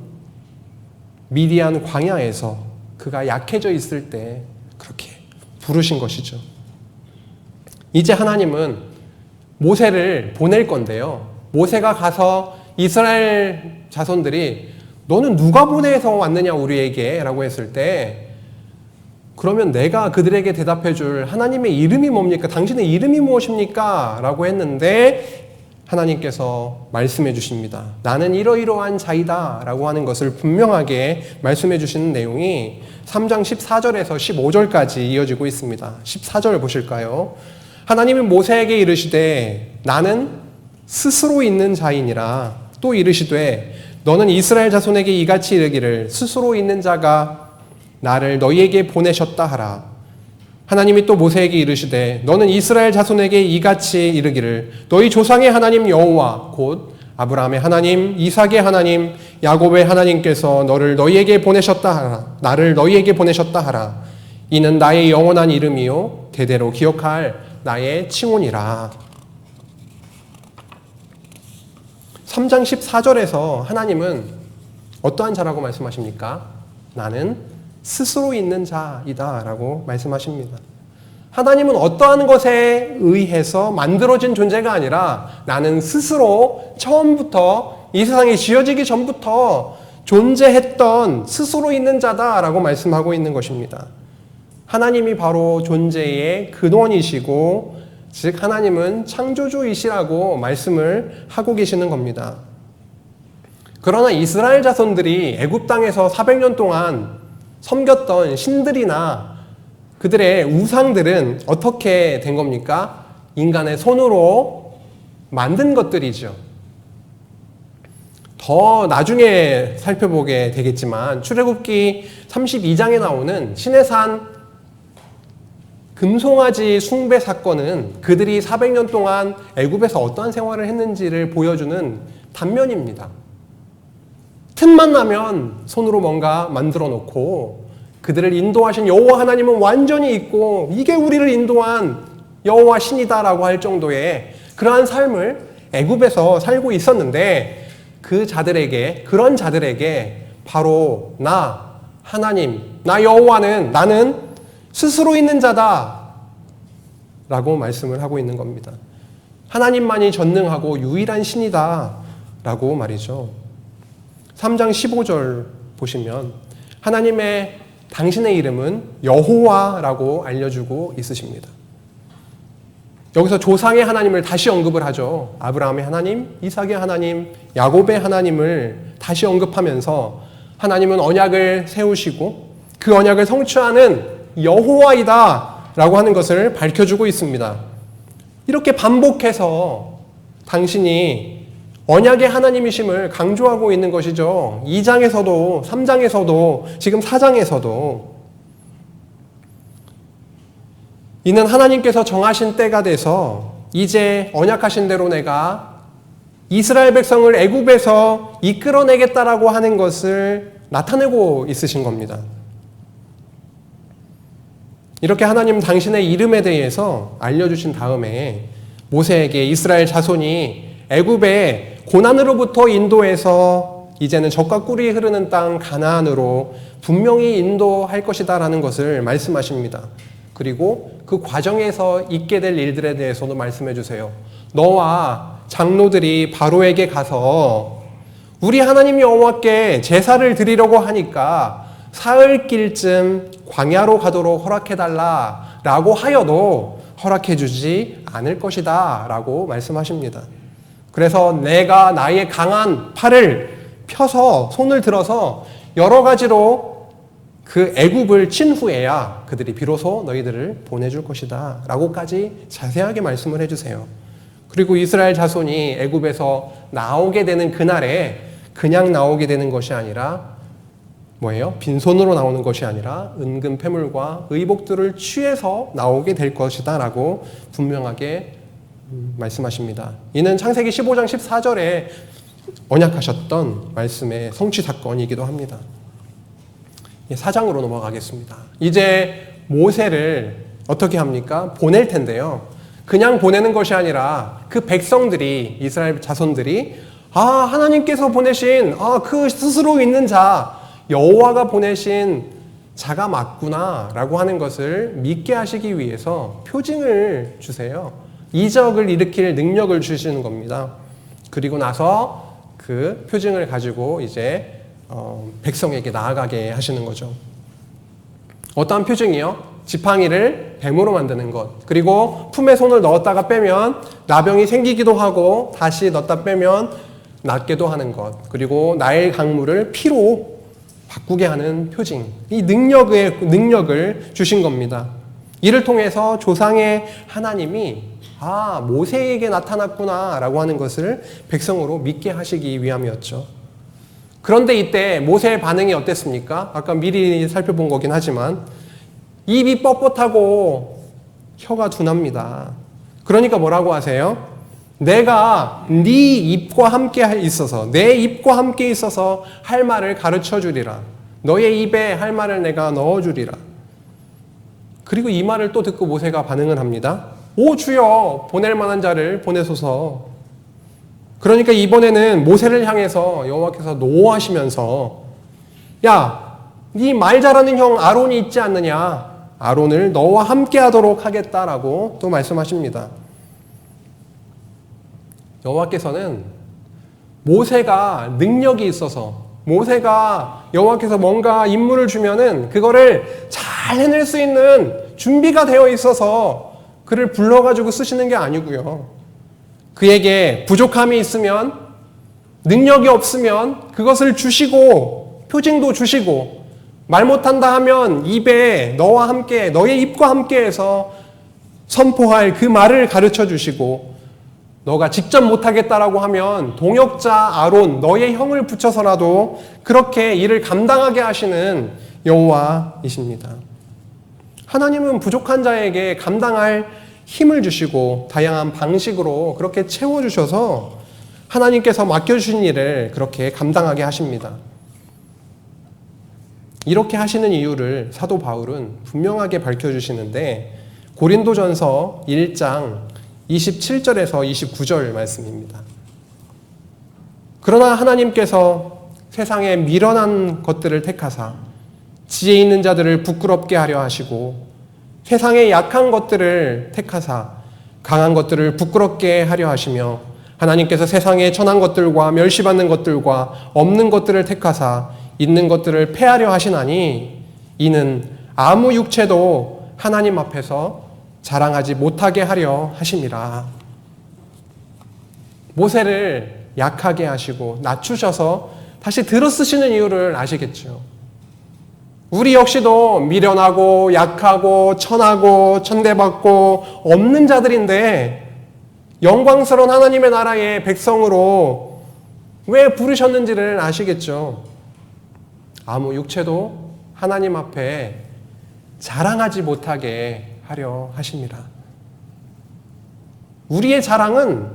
미디안 광야에서 그가 약해져 있을 때 그렇게 부르신 것이죠. 이제 하나님은 모세를 보낼 건데요. 모세가 가서 이스라엘 자손들이 너는 누가 보내서 왔느냐 우리에게 라고 했을 때 그러면 내가 그들에게 대답해 줄 하나님의 이름이 뭡니까? 당신의 이름이 무엇입니까? 라고 했는데 하나님께서 말씀해 주십니다. 나는 이러이러한 자이다 라고 하는 것을 분명하게 말씀해 주시는 내용이 3장 14절에서 15절까지 이어지고 있습니다. 14절 보실까요? 하나님은 모세에게 이르시되 나는 스스로 있는 자이니라 또 이르시되 너는 이스라엘 자손에게 이같이 이르기를 스스로 있는 자가 나를 너희에게 보내셨다 하라. 하나님이 또 모세에게 이르시되 너는 이스라엘 자손에게 이같이 이르기를 너희 조상의 하나님 여호와 곧 아브라함의 하나님, 이삭의 하나님, 야곱의 하나님께서 너를 너희에게 보내셨다 하라. 나를 너희에게 보내셨다 하라. 이는 나의 영원한 이름이요 대대로 기억할 나의 칭혼이라. 3장 14절에서 하나님은 어떠한 자라고 말씀하십니까? 나는 스스로 있는 자이다 라고 말씀하십니다. 하나님은 어떠한 것에 의해서 만들어진 존재가 아니라 나는 스스로 처음부터 이 세상이 지어지기 전부터 존재했던 스스로 있는 자다라고 말씀하고 있는 것입니다. 하나님이 바로 존재의 근원이시고 즉 하나님은 창조주이시라고 말씀을 하고 계시는 겁니다. 그러나 이스라엘 자손들이 애굽 땅에서 400년 동안 섬겼던 신들이나 그들의 우상들은 어떻게 된 겁니까? 인간의 손으로 만든 것들이죠. 더 나중에 살펴보게 되겠지만 출애굽기 32장에 나오는 시내산 금송아지 숭배 사건은 그들이 400년 동안 애굽에서 어떠한 생활을 했는지를 보여주는 단면입니다. 틈만 나면 손으로 뭔가 만들어 놓고 그들을 인도하신 여호와 하나님은 완전히 있고 이게 우리를 인도한 여호와 신이다라고 할 정도의 그러한 삶을 애굽에서 살고 있었는데 그런 자들에게 바로 나 하나님, 나 여호와는 나는 스스로 있는 자다 라고 말씀을 하고 있는 겁니다. 하나님만이 전능하고 유일한 신이다 라고 말이죠. 3장 15절 보시면 하나님의 당신의 이름은 여호와라고 알려주고 있으십니다. 여기서 조상의 하나님을 다시 언급을 하죠. 아브라함의 하나님, 이삭의 하나님, 야곱의 하나님을 다시 언급하면서 하나님은 언약을 세우시고 그 언약을 성취하는 여호와이다 라고 하는 것을 밝혀주고 있습니다. 이렇게 반복해서 당신이 언약의 하나님이심을 강조하고 있는 것이죠. 2장에서도 3장에서도 지금 4장에서도 이는 하나님께서 정하신 때가 돼서 이제 언약하신 대로 내가 이스라엘 백성을 애굽에서 이끌어내겠다라고 하는 것을 나타내고 있으신 겁니다. 이렇게 하나님 당신의 이름에 대해서 알려주신 다음에 모세에게 이스라엘 자손이 애굽의 고난으로부터 인도해서 이제는 젖과 꿀이 흐르는 땅 가나안으로 분명히 인도할 것이다라는 것을 말씀하십니다. 그리고 그 과정에서 있게 될 일들에 대해서도 말씀해 주세요. 너와 장로들이 바로에게 가서 우리 하나님 여호와께 제사를 드리려고 하니까 사흘길쯤 광야로 가도록 허락해달라 라고 하여도 허락해주지 않을 것이다 라고 말씀하십니다. 그래서 내가 나의 강한 팔을 펴서 손을 들어서 여러 가지로 그 애굽을 친 후에야 그들이 비로소 너희들을 보내줄 것이다 라고까지 자세하게 말씀을 해주세요. 그리고 이스라엘 자손이 애굽에서 나오게 되는 그날에 그냥 나오게 되는 것이 아니라 뭐예요? 빈손으로 나오는 것이 아니라 은금 패물과 의복들을 취해서 나오게 될 것이다 라고 분명하게 말씀하십니다. 이는 창세기 15장 14절에 언약하셨던 말씀의 성취 사건이기도 합니다. 4장으로 넘어가겠습니다. 이제 모세를 어떻게 합니까? 보낼 텐데요. 그냥 보내는 것이 아니라 그 백성들이 이스라엘 자손들이 하나님께서 보내신 그 스스로 있는 자 여호와가 보내신 자가 맞구나 라고 하는 것을 믿게 하시기 위해서 표징을 주세요. 이적을 일으킬 능력을 주시는 겁니다. 그리고 나서 그 표징을 가지고 이제 백성에게 나아가게 하시는 거죠. 어떠한 표징이요? 지팡이를 뱀으로 만드는 것, 그리고 품에 손을 넣었다가 빼면 나병이 생기기도 하고 다시 넣었다 빼면 낫게도 하는 것, 그리고 나일 강물을 피로 바꾸게 하는 표징, 이 능력을 주신 겁니다. 이를 통해서 조상의 하나님이 모세에게 나타났구나 라고 하는 것을 백성으로 믿게 하시기 위함이었죠. 그런데 이때 모세의 반응이 어땠습니까? 아까 미리 살펴본 거긴 하지만 입이 뻣뻣하고 혀가 둔합니다. 그러니까 뭐라고 하세요? 내가 네 입과 함께 있어서, 내 입과 함께 있어서 할 말을 가르쳐 주리라. 너의 입에 할 말을 내가 넣어 주리라. 그리고 이 말을 또 듣고 모세가 반응을 합니다. 오 주여, 보낼 만한 자를 보내소서. 그러니까 이번에는 모세를 향해서 여호와께서 노하시면서 야, 네 말 잘하는 형 아론이 있지 않느냐? 아론을 너와 함께 하도록 하겠다라고 또 말씀하십니다. 여호와께서는 모세가 능력이 있어서, 모세가 여호와께서 뭔가 임무를 주면은 그거를 잘 해낼 수 있는 준비가 되어 있어서 그를 불러가지고 쓰시는 게 아니고요. 그에게 부족함이 있으면, 능력이 없으면 그것을 주시고, 표징도 주시고, 말 못한다 하면 입에 너와 함께, 너의 입과 함께 해서 선포할 그 말을 가르쳐 주시고, 너가 직접 못하겠다라고 하면 동역자 아론, 너의 형을 붙여서라도 그렇게 일을 감당하게 하시는 여호와이십니다. 하나님은 부족한 자에게 감당할 힘을 주시고 다양한 방식으로 그렇게 채워주셔서 하나님께서 맡겨주신 일을 그렇게 감당하게 하십니다. 이렇게 하시는 이유를 사도 바울은 분명하게 밝혀주시는데 고린도전서 1장 27절에서 29절 말씀입니다. 그러나 하나님께서 세상에 미련한 것들을 택하사 지혜 있는 자들을 부끄럽게 하려 하시고 세상의 약한 것들을 택하사 강한 것들을 부끄럽게 하려 하시며 하나님께서 세상의 천한 것들과 멸시받는 것들과 없는 것들을 택하사 있는 것들을 패하려 하시나니 이는 아무 육체도 하나님 앞에서 자랑하지 못하게 하려 하심이라. 모세를 약하게 하시고 낮추셔서 다시 들어 쓰시는 이유를 아시겠죠. 우리 역시도 미련하고 약하고 천하고 천대받고 없는 자들인데 영광스러운 하나님의 나라의 백성으로 왜 부르셨는지를 아시겠죠. 아무 육체도 하나님 앞에 자랑하지 못하게 하려 하십니다. 우리의 자랑은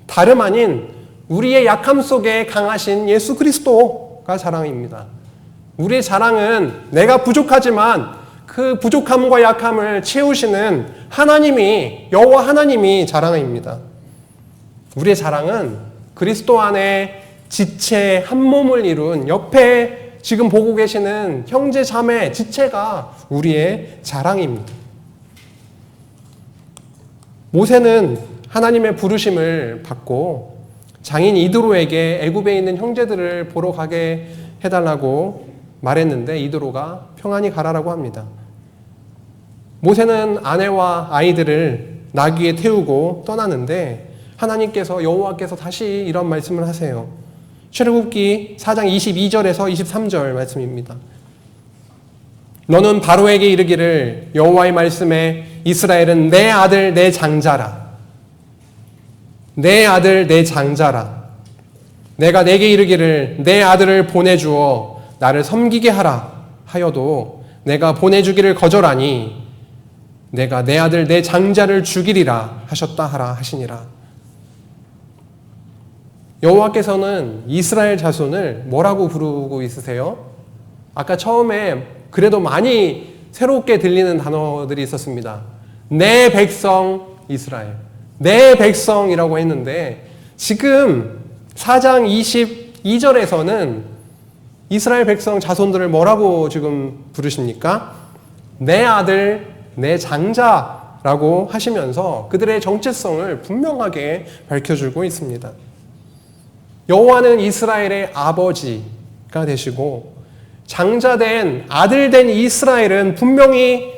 다름 아닌 우리의 약함 속에 강하신 예수 그리스도가 자랑입니다. 우리의 자랑은 내가 부족하지만 그 부족함과 약함을 채우시는 하나님이, 여호와 하나님이 자랑입니다. 우리의 자랑은 그리스도 안에 지체 한 몸을 이룬 옆에 지금 보고 계시는 형제 자매 지체가 우리의 자랑입니다. 모세는 하나님의 부르심을 받고 장인 이드로에게 애굽에 있는 형제들을 보러 가게 해달라고 말했는데 이드로가 평안히 가라라고 합니다. 모세는 아내와 아이들을 나귀에 태우고 떠나는데 하나님께서, 여호와께서 다시 이런 말씀을 하세요. 출애굽기 4장 22절에서 23절 말씀입니다. 너는 바로에게 이르기를 여호와의 말씀에 이스라엘은 내 아들 내 장자라. 내 아들 내 장자라. 내가 내게 이르기를 내 아들을 보내주어 나를 섬기게 하라 하여도 내가 보내주기를 거절하니 내가 내 아들 내 장자를 죽이리라 하셨다 하라 하시니라. 여호와께서는 이스라엘 자손을 뭐라고 부르고 있으세요? 아까 처음에 그래도 많이 새롭게 들리는 단어들이 있었습니다. 내 백성 이스라엘, 내 백성이라고 했는데 지금 4장 22절에서는 이스라엘 백성 자손들을 뭐라고 지금 부르십니까? 내 아들, 내 장자라고 하시면서 그들의 정체성을 분명하게 밝혀주고 있습니다. 여호와는 이스라엘의 아버지가 되시고 장자된 아들된 이스라엘은 분명히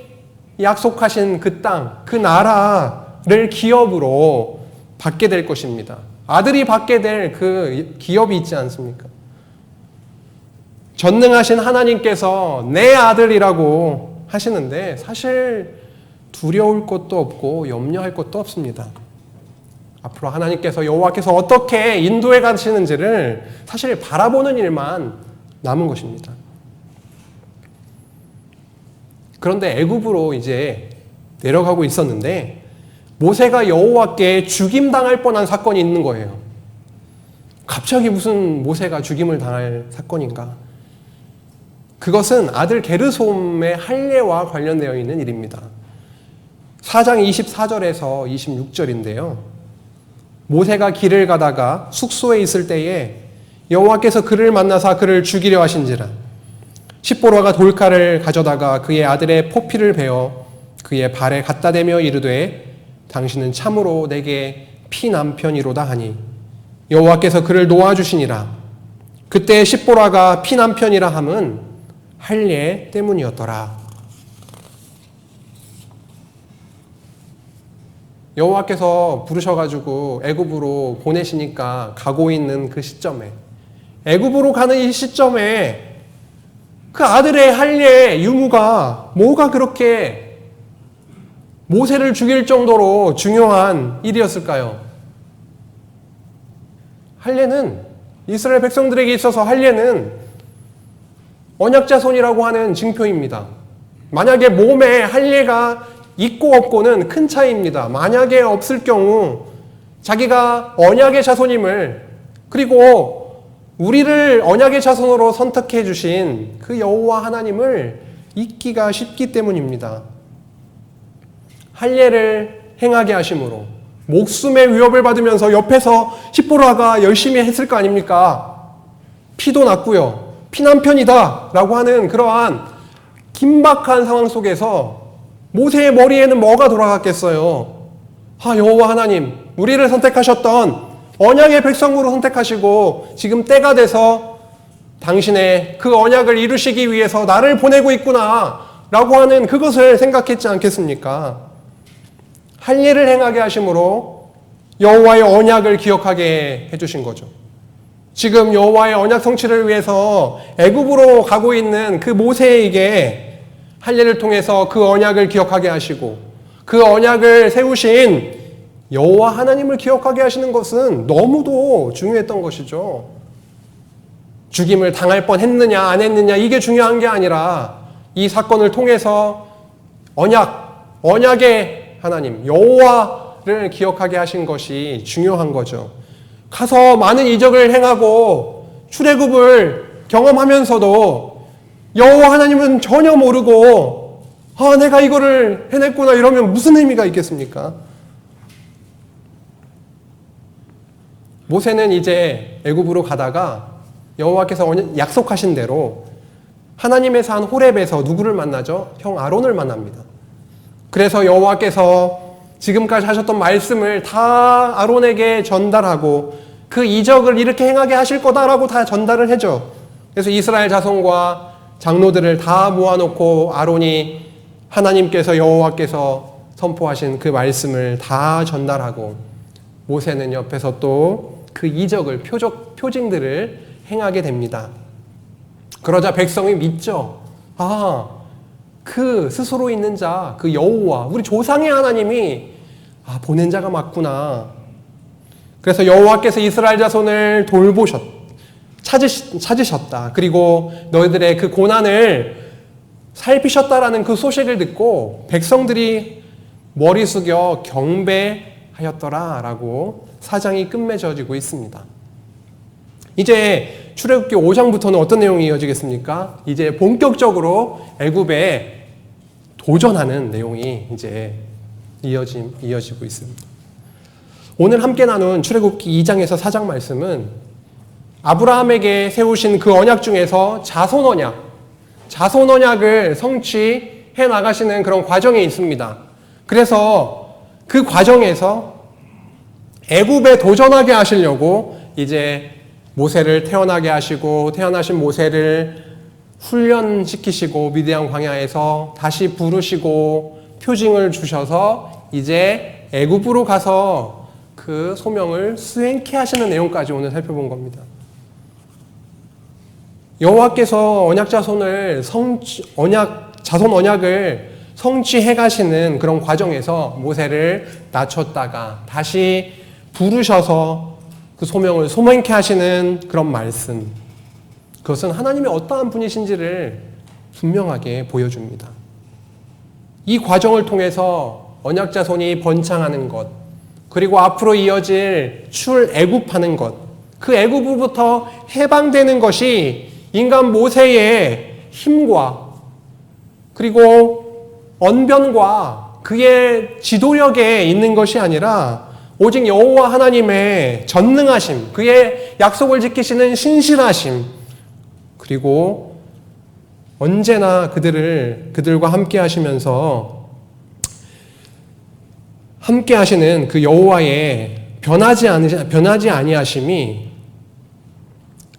약속하신 그 땅, 그 나라를 기업으로 받게 될 것입니다. 아들이 받게 될 그 기업이 있지 않습니까? 전능하신 하나님께서 내 아들이라고 하시는데 사실 두려울 것도 없고 염려할 것도 없습니다. 앞으로 하나님께서 여호와께서 어떻게 인도해 가시는지를 사실 바라보는 일만 남은 것입니다. 그런데 애굽으로 이제 내려가고 있었는데 모세가 여호와께 죽임당할 뻔한 사건이 있는 거예요. 갑자기 무슨 모세가 죽임을 당할 사건인가? 그것은 아들 게르솜의 할례와 관련되어 있는 일입니다. 4장 24절에서 26절인데요. 모세가 길을 가다가 숙소에 있을 때에 여호와께서 그를 만나사 그를 죽이려 하신지라. 십보로가 돌칼을 가져다가 그의 아들의 포피를 베어 그의 발에 갖다 대며 이르되 당신은 참으로 내게 피남편이로다 하니 여호와께서 그를 놓아주시니라. 그때 십보라가 피남편이라 함은 할례 때문이었더라. 여호와께서 부르셔가지고 애굽으로 보내시니까 가고 있는 그 시점에, 애굽으로 가는 이 시점에 그 아들의 할례 유무가 뭐가 그렇게 모세를 죽일 정도로 중요한 일이었을까요? 할례는, 이스라엘 백성들에게 있어서 할례는 언약자손이라고 하는 징표입니다. 만약에 몸에 할례가 있고 없고는 큰 차이입니다. 만약에 없을 경우 자기가 언약의 자손임을, 그리고 우리를 언약의 자손으로 선택해 주신 그 여호와 하나님을 잊기가 쉽기 때문입니다. 할례를 행하게 하심으로 목숨의 위협을 받으면서 옆에서 십보라가 열심히 했을 거 아닙니까? 피도 났고요. 피남편이다 라고 하는 그러한 긴박한 상황 속에서 모세의 머리에는 뭐가 돌아갔겠어요? 여호와 하나님, 우리를 선택하셨던 언약의 백성으로 선택하시고 지금 때가 돼서 당신의 그 언약을 이루시기 위해서 나를 보내고 있구나 라고 하는 그것을 생각했지 않겠습니까? 할례를 행하게 하심으로 여호와의 언약을 기억하게 해주신 거죠. 지금 여호와의 언약 성취를 위해서 애굽으로 가고 있는 그 모세에게 할례를 통해서 그 언약을 기억하게 하시고 그 언약을 세우신 여호와 하나님을 기억하게 하시는 것은 너무도 중요했던 것이죠. 죽임을 당할 뻔했느냐 안 했느냐 이게 중요한 게 아니라 이 사건을 통해서 언약의 하나님 여호와를 기억하게 하신 것이 중요한 거죠. 가서 많은 이적을 행하고 출애굽을 경험하면서도 여호와 하나님은 전혀 모르고 내가 이거를 해냈구나 이러면 무슨 의미가 있겠습니까? 모세는 이제 애굽으로 가다가 여호와께서 약속하신 대로 하나님의 산 호렙에서 누구를 만나죠? 형 아론을 만납니다. 그래서 여호와께서 지금까지 하셨던 말씀을 다 아론에게 전달하고 그 이적을 이렇게 행하게 하실 거다라고 다 전달을 해줘. 그래서 이스라엘 자손과 장로들을 다 모아놓고 아론이 하나님께서 여호와께서 선포하신 그 말씀을 다 전달하고 모세는 옆에서 또 그 이적을 표징들을 행하게 됩니다. 그러자 백성이 믿죠. 그 스스로 있는 자, 그 여호와, 우리 조상의 하나님이 보낸 자가 맞구나. 그래서 여호와께서 이스라엘 자손을 찾으셨다. 그리고 너희들의 그 고난을 살피셨다라는 그 소식을 듣고 백성들이 머리 숙여 경배하였더라라고 사장이 끝맺어지고 있습니다. 이제 출애굽기 5장부터는 어떤 내용이 이어지겠습니까? 이제 본격적으로 애굽에 도전하는 내용이 이제 이어지고 있습니다. 오늘 함께 나눈 출애굽기 2장에서 4장 말씀은 아브라함에게 세우신 그 언약 중에서 자손 언약을 성취해 나가시는 그런 과정에 있습니다. 그래서 그 과정에서 애굽에 도전하게 하시려고 이제 모세를 태어나게 하시고 태어나신 모세를 훈련시키시고 미디안 광야에서 다시 부르시고 표징을 주셔서 이제 애굽으로 가서 그 소명을 수행케 하시는 내용까지 오늘 살펴본 겁니다. 여호와께서 자손 언약을 성취해 가시는 그런 과정에서 모세를 낮췄다가 다시 부르셔서 그 소명을 소명케 하시는 그런 말씀. 그것은 하나님이 어떠한 분이신지를 분명하게 보여줍니다. 이 과정을 통해서 언약자손이 번창하는 것, 그리고 앞으로 이어질 출애굽하는 것, 그 애굽으로부터 해방되는 것이 인간 모세의 힘과 그리고 언변과 그의 지도력에 있는 것이 아니라 오직 여호와 하나님의 전능하심, 그의 약속을 지키시는 신실하심, 그리고 언제나 그들과 함께 하시면서 함께 하시는 그 여호와의 변하지 아니하심이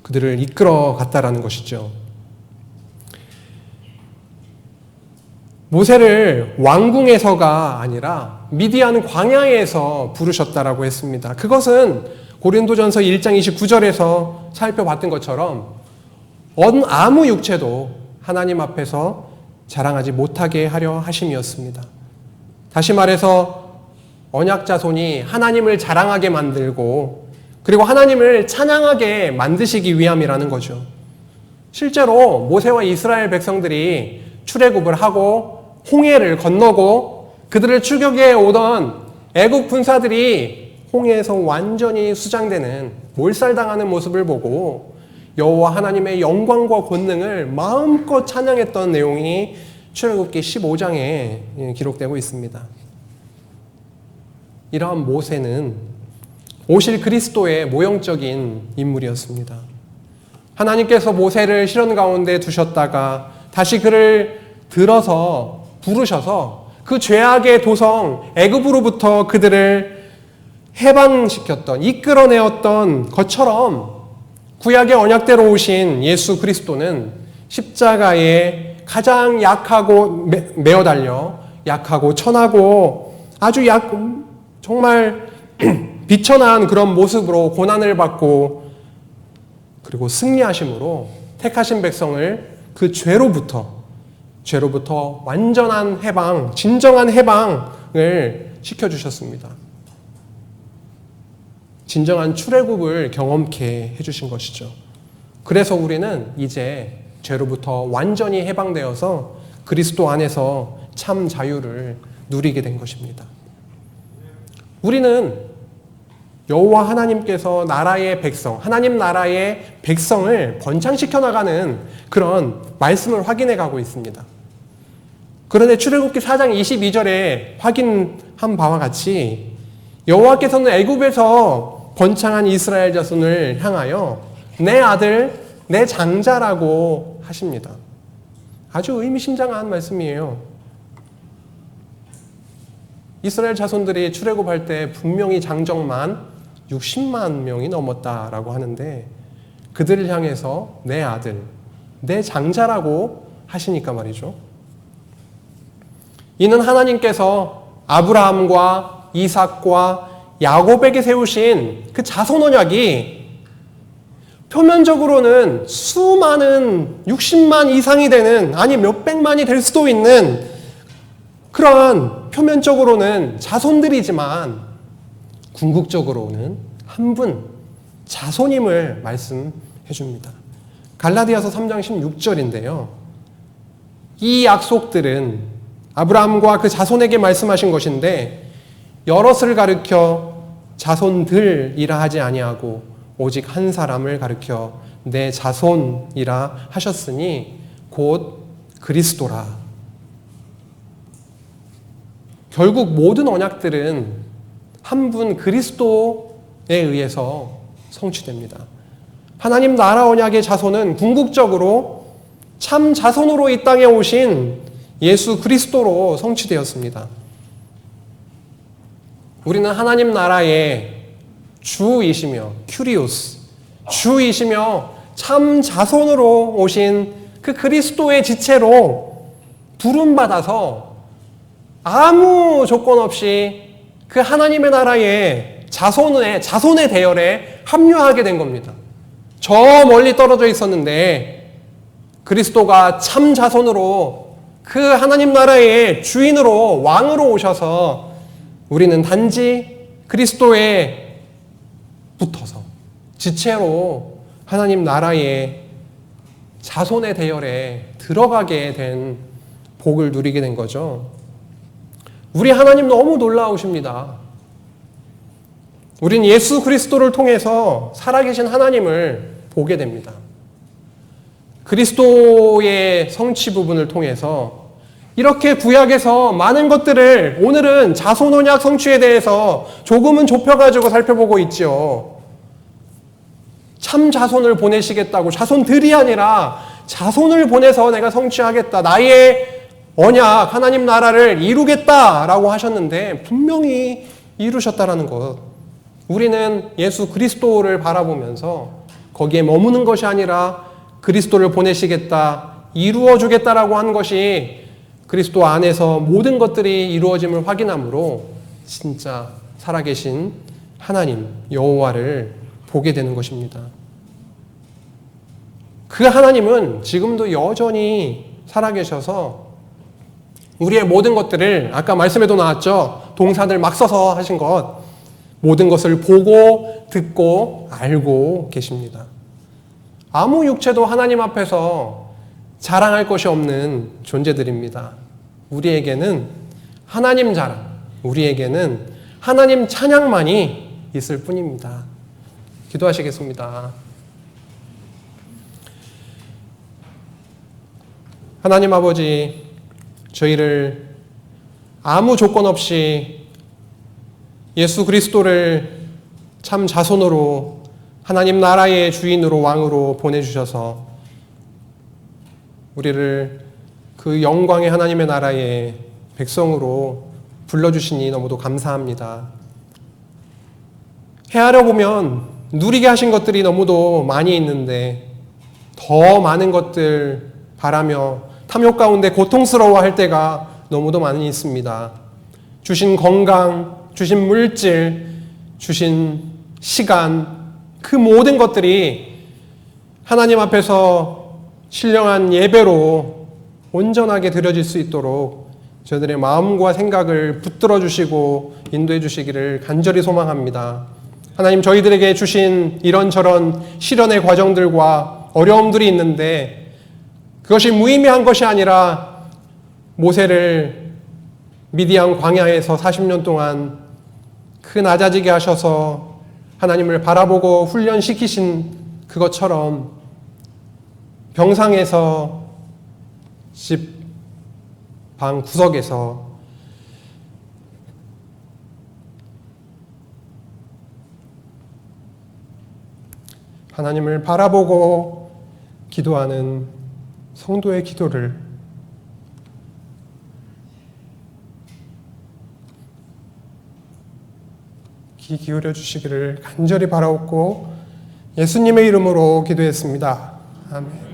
그들을 이끌어 갔다라는 것이죠. 모세를 왕궁에서가 아니라 미디안 광야에서 부르셨다라고 했습니다. 그것은 고린도전서 1장 29절에서 살펴봤던 것처럼 아무 육체도 하나님 앞에서 자랑하지 못하게 하려 하심이었습니다. 다시 말해서 언약자손이 하나님을 자랑하게 만들고 그리고 하나님을 찬양하게 만드시기 위함이라는 거죠. 실제로 모세와 이스라엘 백성들이 출애굽을 하고 홍해를 건너고 그들을 추격해 오던 애국 군사들이 홍해에서 완전히 수장되는 몰살당하는 모습을 보고 여호와 하나님의 영광과 권능을 마음껏 찬양했던 내용이 출애굽기 15장에 기록되고 있습니다. 이러한 모세는 오실 그리스도의 모형적인 인물이었습니다. 하나님께서 모세를 시련 가운데 두셨다가 다시 그를 들어서 부르셔서 그 죄악의 도성 애굽으로부터 그들을 해방시켰던, 이끌어내었던 것처럼 구약의 언약대로 오신 예수 그리스도는 십자가에 가장 약하고 매어 달려 약하고 천하고 아주 정말 비천한 그런 모습으로 고난을 받고 그리고 승리하심으로 택하신 백성을 그 죄로부터 완전한 해방, 진정한 해방을 시켜주셨습니다. 진정한 출애굽을 경험케 해주신 것이죠. 그래서 우리는 이제 죄로부터 완전히 해방되어서 그리스도 안에서 참 자유를 누리게 된 것입니다. 우리는 여호와 하나님께서 하나님 나라의 백성을 번창시켜 나가는 그런 말씀을 확인해 가고 있습니다. 그런데 출애굽기 4장 22절에 확인한 바와 같이 여호와께서는 애굽에서 번창한 이스라엘 자손을 향하여 내 아들, 내 장자라고 하십니다. 아주 의미심장한 말씀이에요. 이스라엘 자손들이 출애굽할 때 분명히 장정만 60만 명이 넘었다라고 하는데 그들을 향해서 내 아들, 내 장자라고 하시니까 말이죠. 이는 하나님께서 아브라함과 이삭과 야곱에게 세우신 그 자손 언약이 표면적으로는 수많은 60만 이상이 되는, 아니 몇백만이 될 수도 있는 그러한 표면적으로는 자손들이지만 궁극적으로는 한 분 자손임을 말씀해 줍니다. 갈라디아서 3장 16절인데요. 이 약속들은 아브라함과 그 자손에게 말씀하신 것인데 여럿을 가르켜 자손들이라 하지 아니하고 오직 한 사람을 가르켜 내 자손이라 하셨으니 곧 그리스도라. 결국 모든 언약들은 한 분 그리스도에 의해서 성취됩니다. 하나님 나라 언약의 자손은 궁극적으로 참 자손으로 이 땅에 오신 예수 그리스도로 성취되었습니다. 우리는 하나님 나라의 주이시며 큐리오스, 주이시며 참 자손으로 오신 그 그리스도의 지체로 부름받아서 아무 조건 없이 그 하나님의 나라의 자손의 대열에 합류하게 된 겁니다. 저 멀리 떨어져 있었는데 그리스도가 참 자손으로 그 하나님 나라의 주인으로 왕으로 오셔서 우리는 단지 그리스도에 붙어서 지체로 하나님 나라의 자손의 대열에 들어가게 된 복을 누리게 된 거죠. 우리 하나님 너무 놀라우십니다. 우린 예수 그리스도를 통해서 살아계신 하나님을 보게 됩니다. 그리스도의 성취 부분을 통해서 이렇게 구약에서 많은 것들을 오늘은 자손 언약 성취에 대해서 조금은 좁혀가지고 살펴보고 있죠. 참 자손을 보내시겠다고, 자손들이 아니라 자손을 보내서 내가 성취하겠다, 나의 언약 하나님 나라를 이루겠다라고 하셨는데 분명히 이루셨다라는 것. 우리는 예수 그리스도를 바라보면서 거기에 머무는 것이 아니라 그리스도를 보내시겠다, 이루어주겠다라고 한 것이 그리스도 안에서 모든 것들이 이루어짐을 확인함으로 진짜 살아계신 하나님 여호와를 보게 되는 것입니다. 그 하나님은 지금도 여전히 살아계셔서 우리의 모든 것들을, 아까 말씀에도 나왔죠, 동사들 막 써서 하신 것, 모든 것을 보고 듣고 알고 계십니다. 아무 육체도 하나님 앞에서 자랑할 것이 없는 존재들입니다. 우리에게는 하나님 자랑, 우리에게는 하나님 찬양만이 있을 뿐입니다. 기도하시겠습니다. 하나님 아버지, 저희를 아무 조건 없이 예수 그리스도를 참 자손으로 하나님 나라의 주인으로 왕으로 보내주셔서 우리를 그 영광의 하나님의 나라의 백성으로 불러주시니 너무도 감사합니다. 헤아려 보면 누리게 하신 것들이 너무도 많이 있는데 더 많은 것들 바라며 탐욕 가운데 고통스러워할 때가 너무도 많이 있습니다. 주신 건강, 주신 물질, 주신 시간, 그 모든 것들이 하나님 앞에서 신령한 예배로 온전하게 드려질 수 있도록 저희들의 마음과 생각을 붙들어 주시고 인도해 주시기를 간절히 소망합니다. 하나님, 저희들에게 주신 이런저런 시련의 과정들과 어려움들이 있는데 그것이 무의미한 것이 아니라 모세를 미디안 광야에서 40년 동안 그 낮아지게 하셔서 하나님을 바라보고 훈련시키신 그것처럼 병상에서 집 방 구석에서 하나님을 바라보고 기도하는 성도의 기도를 귀 기울여 주시기를 간절히 바라옵고 예수님의 이름으로 기도했습니다. 아멘.